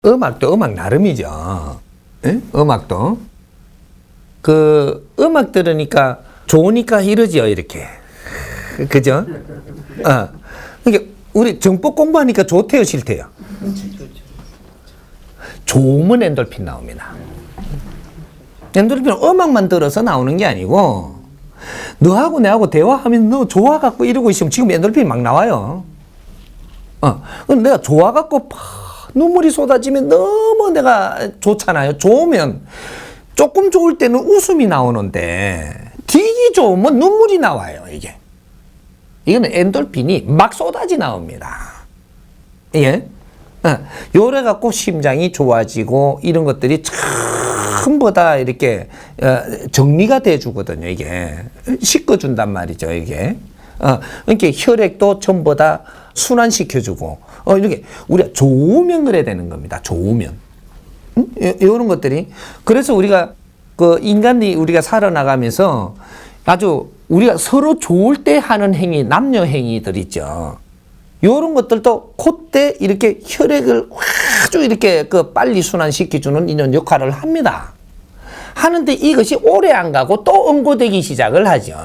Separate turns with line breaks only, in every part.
음악도 음악 나름이죠. 예? 음악도. 그 음악 들으니까 좋으니까 이러지요, 이렇게. 그죠? 그러니까 우리 정법 공부하니까 좋대요, 싫대요? 좋으면 엔돌핀 나옵니다. 엔돌핀은 음악만 들어서 나오는 게 아니고 너하고 내하고 대화하면 너 좋아갖고 이러고 있으면 지금 엔돌핀이 막 나와요. 그럼 내가 좋아갖고 눈물이 쏟아지면 너무 내가 좋잖아요. 좋으면 조금 좋을 때는 웃음이 나오는데 되게 좋으면 눈물이 나와요. 이거는 엔돌핀이 막 쏟아지 나옵니다. 예? 요래 갖고 심장이 좋아지고 이런 것들이 전부 다 이렇게 정리가 돼 주거든요. 이게 씻어 준단 말이죠. 이게 이렇게 혈액도 전부 다 순환시켜 주고 이렇게 우리가 좋으면 그래야 되는 겁니다. 좋으면 이런 것들이. 그래서 우리가 그 인간이 우리가 살아나가면서 아주 우리가 서로 좋을 때 하는 행위, 남녀 행위들 있죠. 요런 것들도 그때 이렇게 혈액을 아주 이렇게 그 빨리 순환시켜주는 이런 역할을 합니다. 하는데 이것이 오래 안 가고 또 응고되기 시작을 하죠.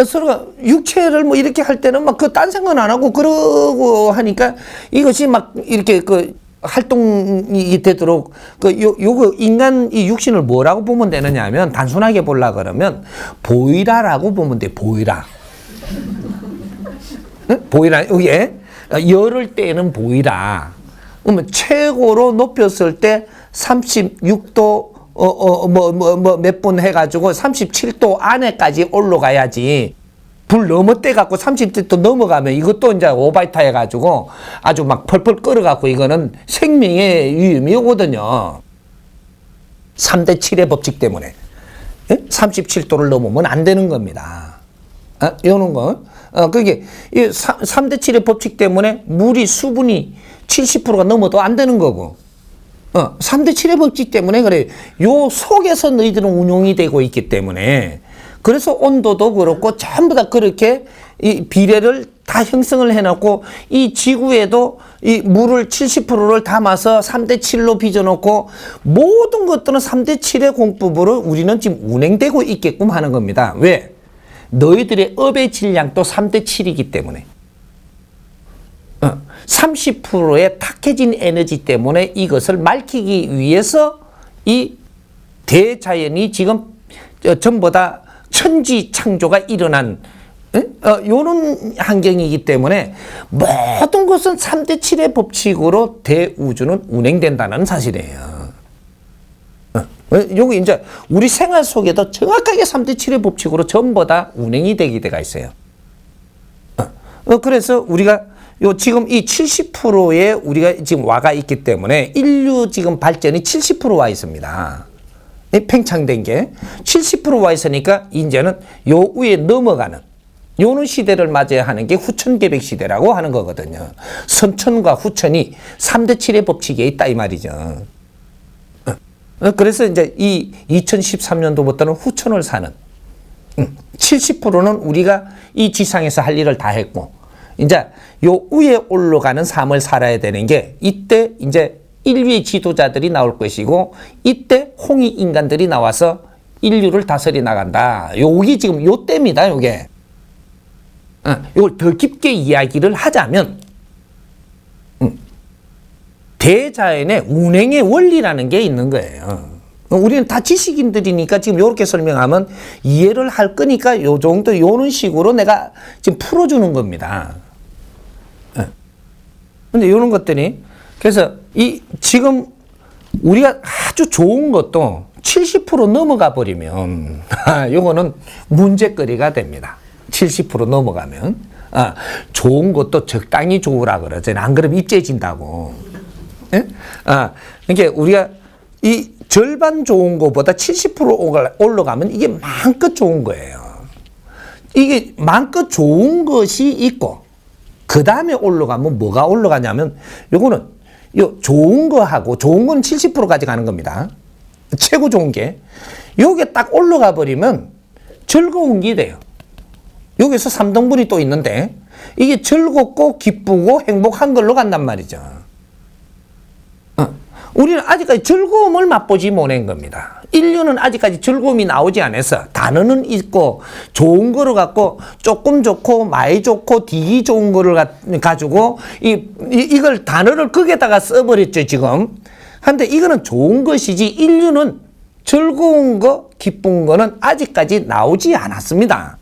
서로가 육체를 뭐 이렇게 할 때는 막 그 딴 생각 안 하고 그러고 하니까 이것이 막 이렇게 그 활동이 되도록 요거 인간 이 육신을 뭐라고 보면 되느냐 하면 단순하게 보려 그러면 보이라라고 보면 돼. 보이라. 보이라. 이게 열을 때는 보이라. 그러면 최고로 높였을 때 36도 몇 분 해가지고 37도 안에까지 올라가야지. 불 넘어떼 갖고 30도 넘어가면 이것도 이제 오바이타 해가지고 아주 막 펄펄 끓어갖고 이거는 생명의 위험이 오거든요. 3대 7의 법칙 때문에 37도를 넘으면 안 되는 겁니다. 이런 거. 그게 3대 7의 법칙 때문에 물이 수분이 70%가 넘어도 안 되는 거고. 3대 7의 법칙 때문에 그래. 요 속에서 너희들은 운용이 되고 있기 때문에 그래서 온도도 그렇고 전부 다 그렇게 이 비례를 다 형성을 해놓고 이 지구에도 이 물을 70%를 담아서 3대 7로 빚어놓고 모든 것들은 3대 7의 공법으로 우리는 지금 운행되고 있게끔 하는 겁니다. 왜? 너희들의 업의 질량도 3대 7이기 때문에 30%의 탁해진 에너지 때문에 이것을 밝히기 위해서 이 대자연이 지금 전부 다 천지 창조가 일어난 요런 환경이기 때문에 모든 것은 3대 7의 법칙으로 대우주는 운행된다는 사실이에요. 요거 이제 우리 생활 속에도 정확하게 3대 7의 법칙으로 전부 다 운행이 되게 돼가 있어요. 그래서 우리가 요 지금 이 70%에 우리가 지금 와가 있기 때문에 인류 지금 발전이 70% 와 있습니다. 팽창된 게 70% 와 있으니까 이제는 요 위에 넘어가는 요런 시대를 맞이해야 하는 게 후천계백 시대라고 하는 거거든요. 선천과 후천이 3대 7의 법칙에 있다 이 말이죠. 그래서 이제 이 2013년도부터는 후천을 사는 70%는 우리가 이 지상에서 할 일을 다 했고 이제 요 위에 올라가는 삶을 살아야 되는 게 이때 이제 인류의 지도자들이 나올 것이고 이때 홍위 인간들이 나와서 인류를 다스려 나간다. 요게 지금 요 때입니다. 요게. 요걸 더 깊게 이야기를 하자면 대자연의 운행의 원리라는 게 있는 거예요. 우리는 다 지식인들이니까 지금 요렇게 설명하면 이해를 할 거니까 요 정도 요런 식으로 내가 지금 풀어주는 겁니다. 근데 요런 것들이 그래서 이 지금 우리가 아주 좋은 것도 70% 넘어가 버리면 요거는 문제거리가 됩니다. 70% 넘어가면 좋은 것도 적당히 좋으라 그러잖아요. 안 그러면 입재진다고. 예? 그러니까 우리가 이 절반 좋은 것보다 70% 올라가면 이게 마음껏 좋은 거예요. 이게 마음껏 좋은 것이 있고 그 다음에 올라가면 뭐가 올라가냐면 요거는 요 좋은 거하고 좋은 건 70%까지 가는 겁니다. 최고 좋은 게 요게 딱 올라가 버리면 즐거운 게 돼요. 여기서 3등분이 또 있는데 이게 즐겁고 기쁘고 행복한 걸로 간단 말이죠. 우리는 아직까지 즐거움을 맛보지 못한 겁니다. 인류는 아직까지 즐거움이 나오지 않았어. 단어는 있고 좋은 거를 갖고 조금 좋고 많이 좋고 되게 좋은 거를 가지고 이걸 단어를 거기에다가 써버렸죠 지금. 근데 이거는 좋은 것이지 인류는 즐거운 거 기쁜 거는 아직까지 나오지 않았습니다.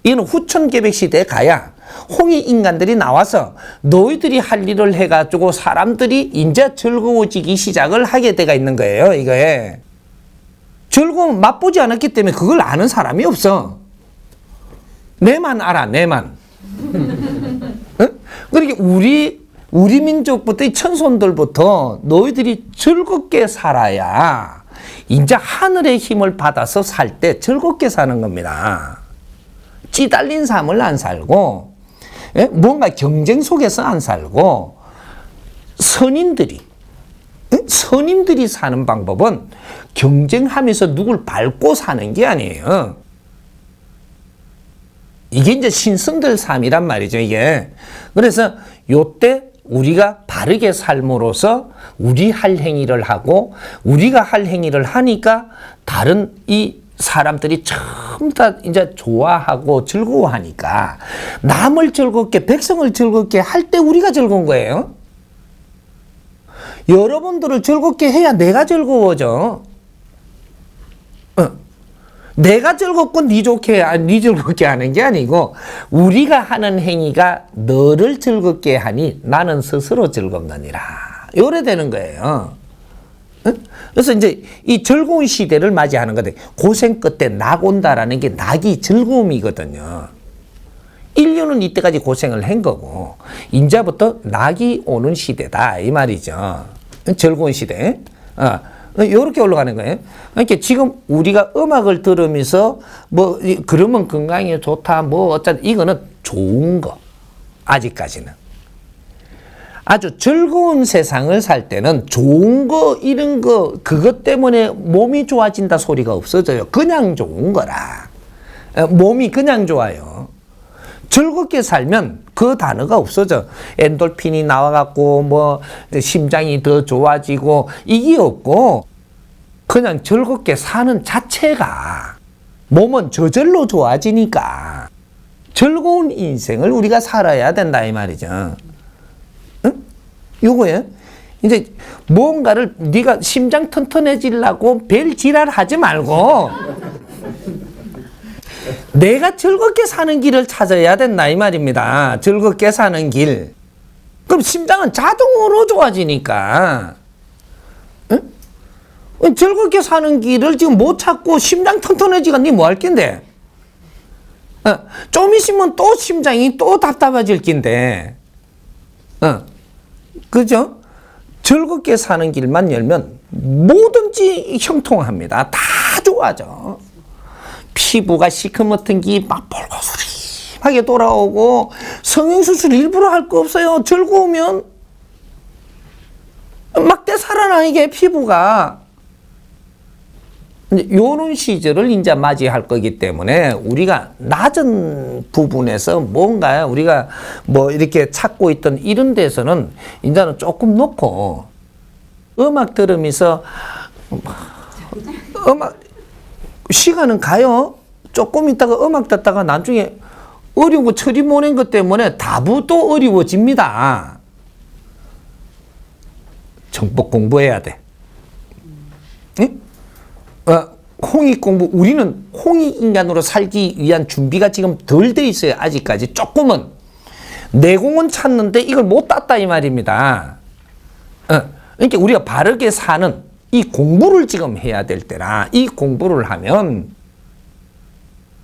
이거는 후천개백 시대에 가야 홍익 인간들이 나와서 너희들이 할 일을 해가지고 사람들이 이제 즐거워지기 시작을 하게 돼가 있는 거예요. 이거에 즐거움 맛보지 않았기 때문에 그걸 아는 사람이 없어. 내만 알아, 내만. 어? 그러니까 우리 민족부터 이 천손들부터 너희들이 즐겁게 살아야 이제 하늘의 힘을 받아서 살 때 즐겁게 사는 겁니다. 찌달린 삶을 안 살고 뭔가 경쟁 속에서 안 살고 선인들이 사는 방법은 경쟁하면서 누굴 밟고 사는 게 아니에요. 이게 이제 신성들 삶이란 말이죠, 이게. 그래서 요때 우리가 바르게 삶으로써 우리 할 행위를 하고 우리가 할 행위를 하니까 다른 이 사람들이 전부 다 이제 좋아하고 즐거워하니까 남을 즐겁게 백성을 즐겁게 할 때 우리가 즐거운 거예요. 여러분들을 즐겁게 해야 내가 즐거워져. 내가 즐겁고 네 즐겁게 하는 게 아니고 우리가 하는 행위가 너를 즐겁게 하니 나는 스스로 즐겁느니라. 요래 되는 거예요. 그래서 이제 이 즐거운 시대를 맞이하는 건데 고생 끝에 낙 온다라는 게 낙이 즐거움이거든요. 인류는 이때까지 고생을 한 거고 이제부터 낙이 오는 시대다 이 말이죠. 즐거운 시대. 이렇게 올라가는 거예요. 그러니까 지금 우리가 음악을 들으면서 뭐 그러면 건강에 좋다 뭐 어쩌다 이거는 좋은 거 아직까지는. 아주 즐거운 세상을 살 때는 좋은 거 이런 거 그것 때문에 몸이 좋아진다 소리가 없어져요. 그냥 좋은 거라. 몸이 그냥 좋아요. 즐겁게 살면 그 단어가 없어져. 엔돌핀이 나와갖고 뭐 심장이 더 좋아지고 이게 없고 그냥 즐겁게 사는 자체가 몸은 저절로 좋아지니까 즐거운 인생을 우리가 살아야 된다 이 말이죠. 요거예요. 이제 뭔가를 네가 심장 튼튼해지려고 별 지랄하지 말고 내가 즐겁게 사는 길을 찾아야 된다 이 말입니다. 즐겁게 사는 길. 그럼 심장은 자동으로 좋아지니까. 응? 즐겁게 사는 길을 지금 못 찾고 심장 튼튼해지가 니 뭐 할 낀데? 좀 있으면 또 심장이 또 답답해질 낀데. 그죠? 즐겁게 사는 길만 열면 뭐든지 형통합니다. 다 좋아져. 피부가 시커멓던 게 막 볼거스름하게 돌아오고 성형수술 일부러 할 거 없어요. 즐거우면 막대 살아나 이게 피부가. 요런 시절을 이제 맞이할 거기 때문에 우리가 낮은 부분에서 뭔가 우리가 뭐 이렇게 찾고 있던 이런 데서는 이제는 조금 놓고 음악 들으면서 음악 시간은 가요. 조금 있다가 음악 듣다가 나중에 어려운 거 처리 못한 것 때문에 다부도 어려워집니다. 정법 공부해야 돼. 응? 홍익 공부, 우리는 홍익 인간으로 살기 위한 준비가 지금 덜 돼 있어요. 아직까지 조금은. 내공은 찾는데 이걸 못 땄다 이 말입니다. 그러니까 우리가 바르게 사는 이 공부를 지금 해야 될 때라 이 공부를 하면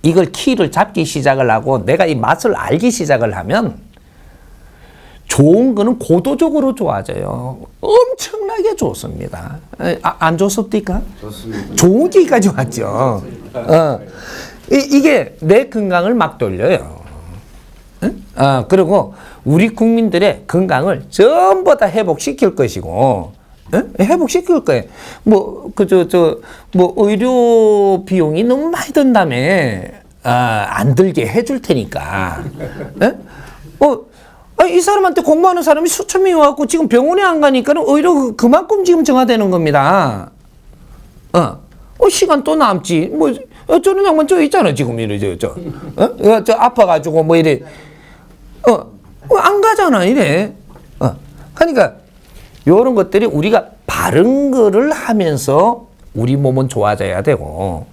이걸 키를 잡기 시작을 하고 내가 이 맛을 알기 시작을 하면 좋은 거는 고도적으로 좋아져요. 엄청나게 좋습니다. 안 좋습니까? 좋습니다. 좋기까지 왔죠. 이게 내 건강을 막 돌려요. 그리고 우리 국민들의 건강을 전부 다 회복시킬 것이고, 회복시킬 거예요. 뭐 의료 비용이 너무 많이 든다며, 안 들게 해줄 테니까. 아니, 이 사람한테 공부하는 사람이 수천 명이 와갖고 지금 병원에 안 가니까는 오히려 그만큼 지금 정화되는 겁니다. 시간 또 남지. 뭐, 저런 양반 저 있잖아, 지금 이래, 저 아파가지고 뭐 이래. 안 가잖아, 이래. 그러니까, 요런 것들이 우리가 바른 거를 하면서 우리 몸은 좋아져야 되고,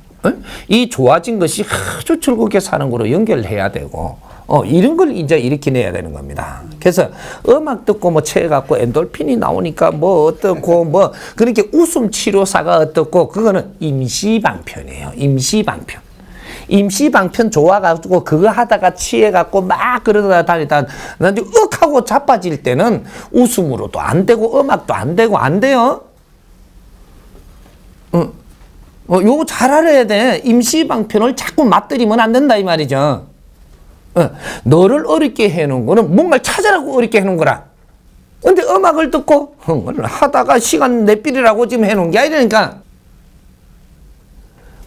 이 좋아진 것이 아주 즐겁게 사는 거로 연결해야 되고, 이런 걸 이제 일으켜내야 되는 겁니다. 그래서 음악 듣고 뭐 체해갖고 엔돌핀이 나오니까 뭐 어떻고 뭐 그렇게 웃음 치료사가 어떻고 그거는 임시방편이에요. 임시방편. 임시방편 좋아가지고 그거 하다가 취해갖고 막 그러다 다니다 나중에 윽 하고 자빠질 때는 웃음으로도 안 되고 음악도 안 되고 안 돼요. 요거 잘 알아야 돼. 임시방편을 자꾸 맞들이면 안 된다 이 말이죠. 너를 어렵게 해놓은 거는 뭔가를 찾아라고 어렵게 해놓은 거라. 근데 음악을 듣고 하다가 시간 내필이라고 지금 해놓은 게 아니라니까.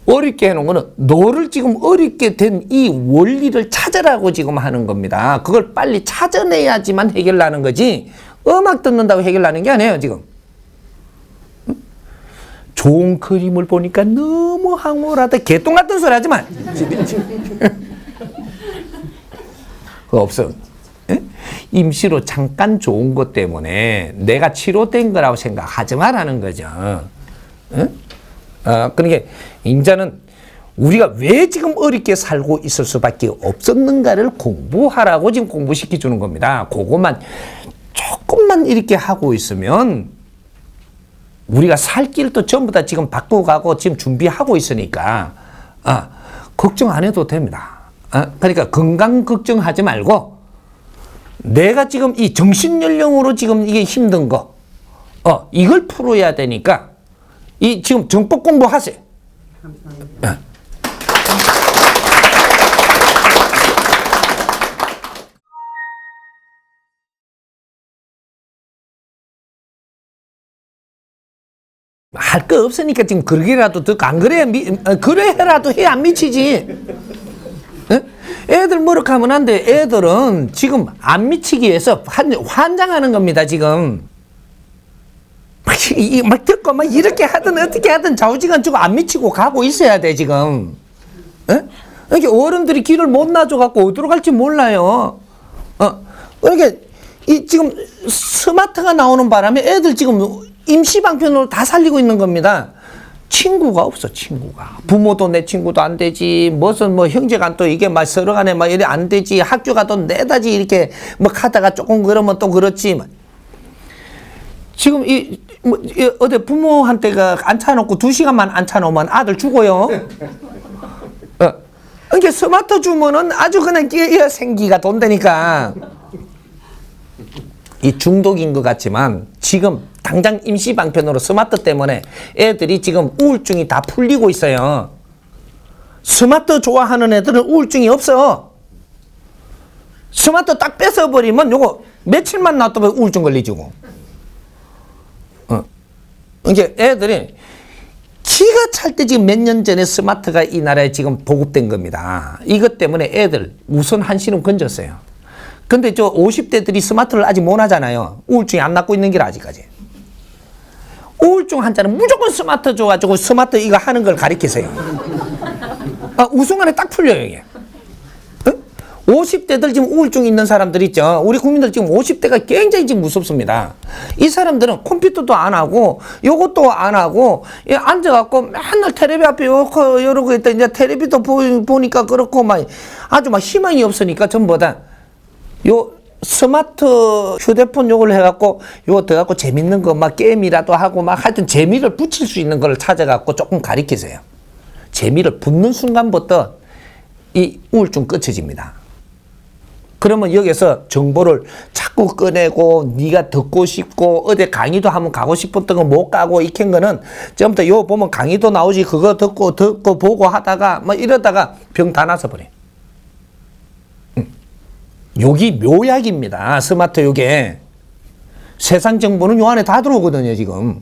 어렵게 해놓은 거는 너를 지금 어렵게 된 이 원리를 찾아라고 지금 하는 겁니다. 그걸 빨리 찾아내야지만 해결나는 거지 음악 듣는다고 해결나는 게 아니에요 지금. 좋은 그림을 보니까 너무 황홀하다. 개똥 같은 소리 하지 마. 그거 없어. 에? 임시로 잠깐 좋은 것 때문에 내가 치료된 거라고 생각하지 말라는 거죠. 에? 그러니까 인자는 우리가 왜 지금 어렵게 살고 있을 수밖에 없었는가를 공부하라고 지금 공부시켜 주는 겁니다. 그것만 조금만 이렇게 하고 있으면 우리가 살 길도 전부 다 지금 바꾸고 지금 준비하고 있으니까 걱정 안 해도 됩니다. 그러니까 건강 걱정하지 말고 내가 지금 이 정신연령으로 지금 이게 힘든 거 이걸 풀어야 되니까 이 지금 정법 공부하세요. 감사합니다. 할 거 없으니까 지금 그러기라도 듣고 안 그래야 그래라도 해야 안 미치지. 에? 애들 뭐렇게 하면 안 돼. 애들은 지금 안 미치기 위해서 환장하는 겁니다 지금. 막 듣고 막 이렇게 하든 어떻게 하든 좌우지간 주고 안 미치고 가고 있어야 돼 지금. 에? 이렇게 어른들이 길을 못 놔줘갖고 어디로 갈지 몰라요. 그러니까 이 지금 스마트가 나오는 바람에 애들 지금 임시방편으로 다 살리고 있는 겁니다. 친구가 없어, 친구가. 부모도 내 친구도 안 되지, 무슨 뭐 형제간 또 이게 막 서로 간에 막 이래 안 되지, 학교 가도 내다지 이렇게 뭐 하다가 조금 그러면 또 그렇지. 지금 어디 부모한테가 앉혀놓고 2시간만 앉혀놓으면 아들 죽어요. 그러니까 스마트 주면은 아주 그냥 생기가 돈다니까. 이 중독인 것 같지만 지금 당장 임시방편으로 스마트 때문에 애들이 지금 우울증이 다 풀리고 있어요. 스마트 좋아하는 애들은 우울증이 없어. 스마트 딱 뺏어버리면 요거 며칠만 놔두면 우울증 걸리지고. 그러니까 애들이 기가 찰 때 지금 몇 년 전에 스마트가 이 나라에 지금 보급된 겁니다. 이것 때문에 애들 우선 한시름 건졌어요. 근데 저 50대들이 스마트를 아직 못 하잖아요. 우울증이 안 낫고 있는 게 아직까지. 우울증 환자는 무조건 스마트 줘가지고 스마트 이거 하는 걸 가르치세요. 우승안에 딱 풀려요, 이게. 50대들 지금 우울증 있는 사람들 있죠. 우리 국민들 지금 50대가 굉장히 지금 무섭습니다. 이 사람들은 컴퓨터도 안 하고, 요것도 안 하고, 앉아갖고 맨날 텔레비 앞에 이러고 있다. 이제 텔레비도 보니까 그렇고, 막 아주 막 희망이 없으니까 전부 다 요 스마트 휴대폰 요걸 해갖고 요거 들어갖고 재밌는 거 막 게임이라도 하고 막 하여튼 재미를 붙일 수 있는 걸 찾아갖고 조금 가리키세요. 재미를 붙는 순간부터 이 우울증 끝쳐집니다. 그러면 여기서 정보를 자꾸 꺼내고 네가 듣고 싶고 어디 강의도 한번 가고 싶었던 거 못 가고 익힌 거는 전부터 요 보면 강의도 나오지 그거 듣고 보고 하다가 뭐 이러다가 병 다 나서 버려. 요기 묘약입니다. 스마트 요게. 세상 정보는 요 안에 다 들어오거든요, 지금.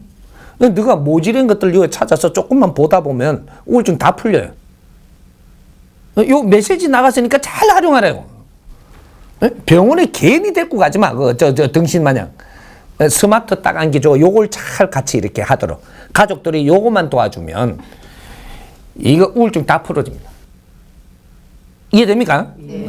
네가 모질한 것들 요 찾아서 조금만 보다 보면 우울증 다 풀려요. 요 메시지 나갔으니까 잘 활용하라고. 병원에 괜히 데리고 가지 마. 등신 마냥. 스마트 딱 안기죠. 요걸 잘 같이 이렇게 하도록. 가족들이 요거만 도와주면 이거 우울증 다 풀어집니다. 이해됩니까?
네.